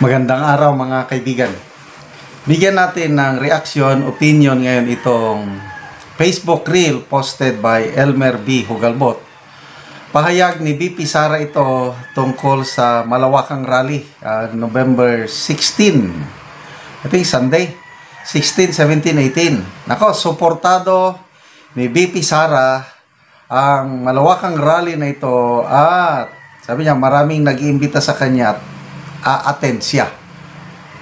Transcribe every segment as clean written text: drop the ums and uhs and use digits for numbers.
Magandang araw mga kaibigan. Bigyan natin ng reaction, opinion ngayon itong Facebook Reel posted by Elmer B. Hugalbot. Pahayag ni VP Sara ito tungkol sa malawakang rally November 16. I think Sunday. 16, 17, 18. Nako, suportado ni VP Sara ang malawakang rally na ito at sabi niya maraming nag-iimbita sa kanya at attend siya.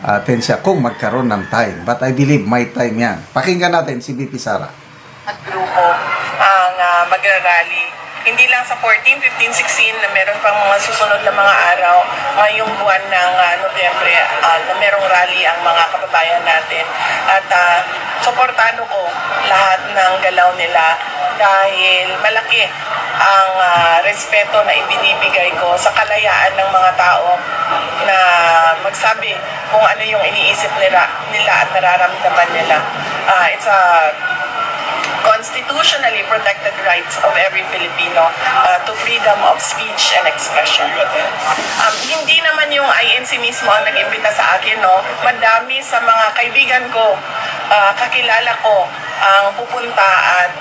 Attend siya kung magkaroon ng time. But I believe may time yan. Pakinggan natin si VP Sara. At grupo ang magra-rally. Hindi lang sa 14, 15, 16 na meron pang mga susunod na mga araw ngayong buwan ng Nobyembre na merong rally ang mga kababayan natin. At suportado ko lahat ng galaw nila dahil malaki ang respeto na ibinibigay ko sa kalayaan ng mga tao na magsabi kung ano yung iniisip nila at nararamdaman nila. It's a constitutionally protected rights of every Filipino to freedom of speech and expression. Hindi naman yung INC mismo ang nag-imbita sa akin, no? Madami sa mga kaibigan ko, kakilala ko ang pupunta at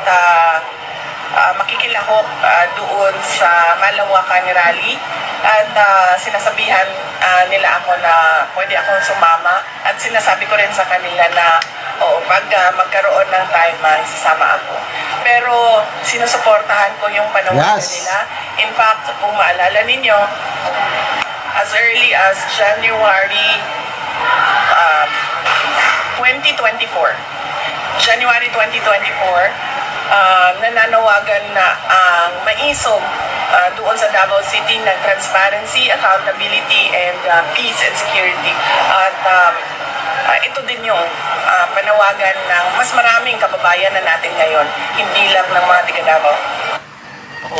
makikilahok doon sa malawakan rally at sinasabihan nila ako na pwede akong sumama at sinasabi ko rin sa kanila na pag magkaroon ng time, sasama ako. Pero sinusuportahan ko yung panawagan nila. In fact, kung maalala ninyo, as early as January 2024, nananawagan na ang maisog doon sa Davao City ng transparency, accountability, and peace and security. At ito din yung panawagan ng mas maraming kababayan na natin ngayon, hindi lang ng mga tiga Davao.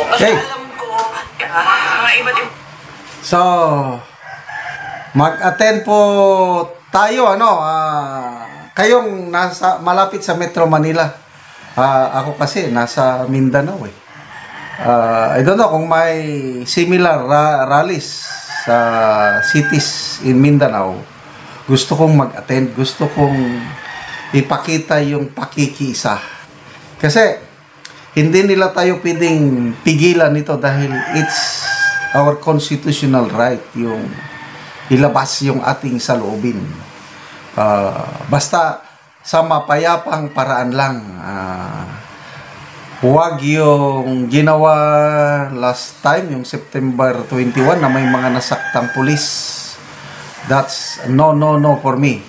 Basta alam ko, mga iba't ibang... So, mag-attend po tayo, kayong nasa, malapit sa Metro Manila. Ako kasi nasa Mindanao eh. I don't know kung may similar rallies sa cities in Mindanao. Gusto kong mag-attend, gusto kong ipakita yung pakikiisa. Kasi hindi nila tayo pwedeng pigilan nito dahil it's our constitutional right yung ilabas yung ating saloobin. Basta sa mapayapang paraan lang. Huwag yung ginawa last time, yung September 21 na may mga nasaktang pulis. That's no for me.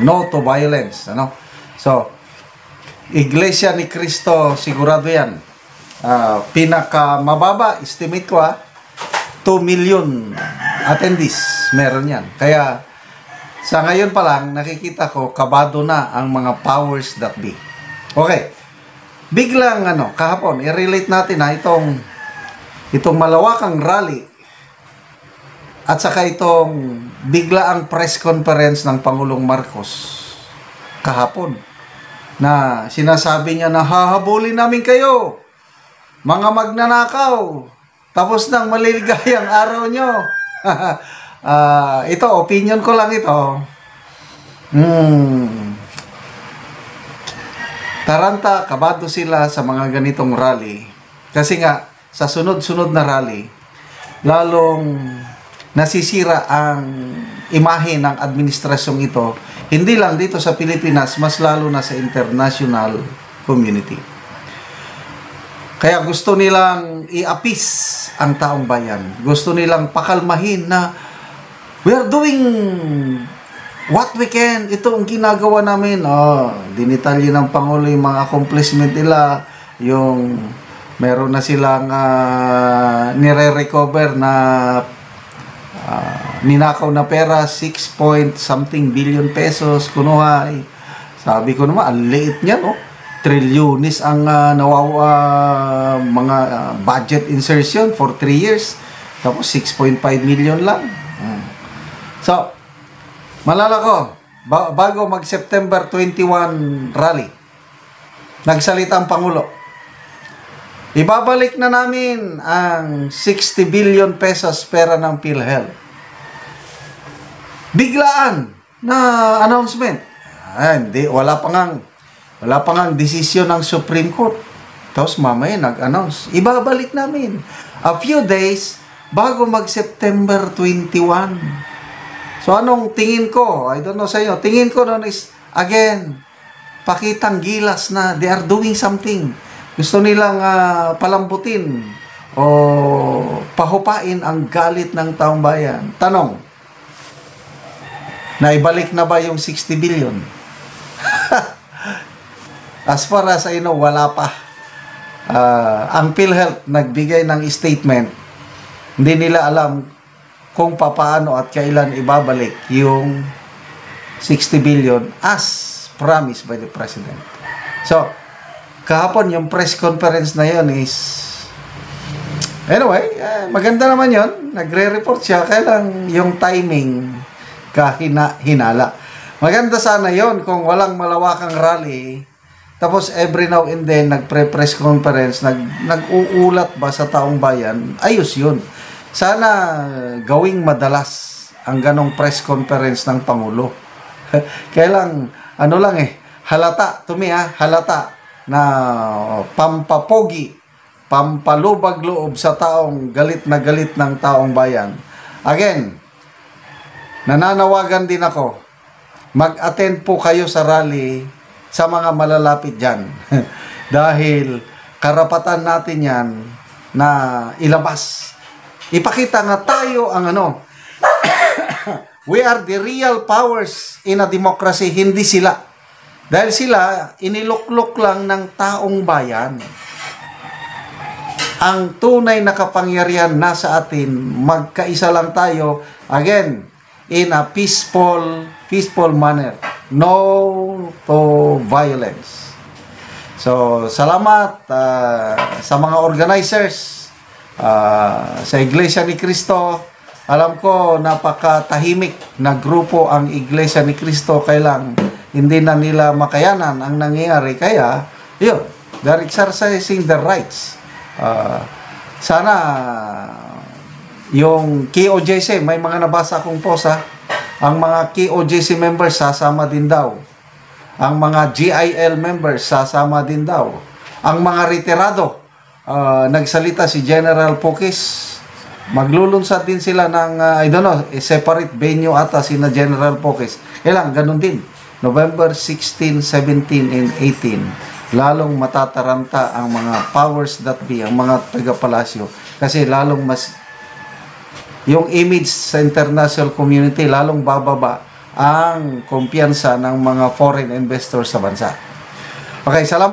No to violence. So, Iglesia ni Cristo, sigurado yan. Pinakamababa, estimate ko 2 million attendees. Meron yan. Kaya, sa ngayon pa lang, nakikita ko, kabado na ang mga powers that be. Okay. Biglang, kahapon, i-relate natin itong malawakang rally at saka itong biglaang press conference ng Pangulong Marcos kahapon na sinasabi niya na hahabulin namin kayo, mga magnanakaw, tapos ng maliligayang araw nyo. Ito, opinion ko lang ito. Taranta, kabado sila sa mga ganitong rally. Kasi nga, sa sunod-sunod na rally, lalong nasisira ang imahe ng administrasyong ito, hindi lang dito sa Pilipinas, mas lalo na sa international community. Kaya gusto nilang i-appease ang taong bayan. Gusto nilang pakalmahin na we are doing what we can. Ito ang ginagawa namin. Dinitalye ng Pangulo yung mga accomplishment nila. Yung meron na silang nire-recover na ninakaw na pera, 6 point something billion pesos, kunuhay. Sabi ko naman, ang liit niya, trilyonis ang mga budget insertion for 3 years. Tapos 6.5 million lang. So, malala ko, bago mag-September 21 rally, nagsalita ang Pangulo. Ibabalik na namin ang 60 billion pesos pera ng PhilHealth. Biglaan na announcement. Hindi, wala pa ngang desisyon ng Supreme Court. Tapos mamaya nag-announce. Ibabalik namin. A few days bago mag-September 21. So anong tingin ko? I don't know sa inyo. Tingin ko noon is, again, pakitang gilas na they are doing something. Gusto nilang palambutin o pahupain ang galit ng taong bayan. Tanong, naibalik na ba yung 60 billion? As far as I know, wala pa. Ang PhilHealth nagbigay ng statement, hindi nila alam kung papaano at kailan ibabalik yung 60 billion as promised by the President. So, kahapon yung press conference na yun is, anyway, maganda naman yun. Nagre-report siya, kailang yung timing hinala. Maganda sana yon kung walang malawakang rally. Tapos every now and then, nagpre-press conference, nag-uulat ba sa taong bayan, ayos yun. Sana gawing madalas ang ganong press conference ng Pangulo. Kailang, ano lang halata, to me halata na pampapogi, pampalubag loob sa taong galit na galit ng taong bayan. Again, nananawagan din ako, mag-attend po kayo sa rally sa mga malalapit dyan. Dahil karapatan natin yan na ilabas. Ipakita nga tayo ang we are the real powers in a democracy, hindi sila. Dahil sila, iniluklok lang ng taong bayan. Ang tunay na kapangyarihan nasa atin, magkaisa lang tayo, again, in a peaceful manner. No to violence. So, salamat sa mga organizers, sa Iglesia ni Cristo. Alam ko, napakatahimik na grupo ang Iglesia ni Cristo, kailang hindi na nila makayanan ang nangyayari. Kaya, yun, they're exercising their rights. Sana, yung KOJC, may mga nabasa akong post ang mga KOJC members sasama din daw. Ang mga GIL members sasama din daw. Ang mga retirado, nagsalita si General Pokis, maglulunsad din sila ng, I don't know, separate venue ata si na General Pokis. Kailang, ganun din. November 16, 17, and 18. Lalong matataranta ang mga powers that be, ang mga taga-palasyo. Kasi lalong yung image sa international community, lalong bababa ang kumpiyansa ng mga foreign investors sa bansa. Okay, salamat.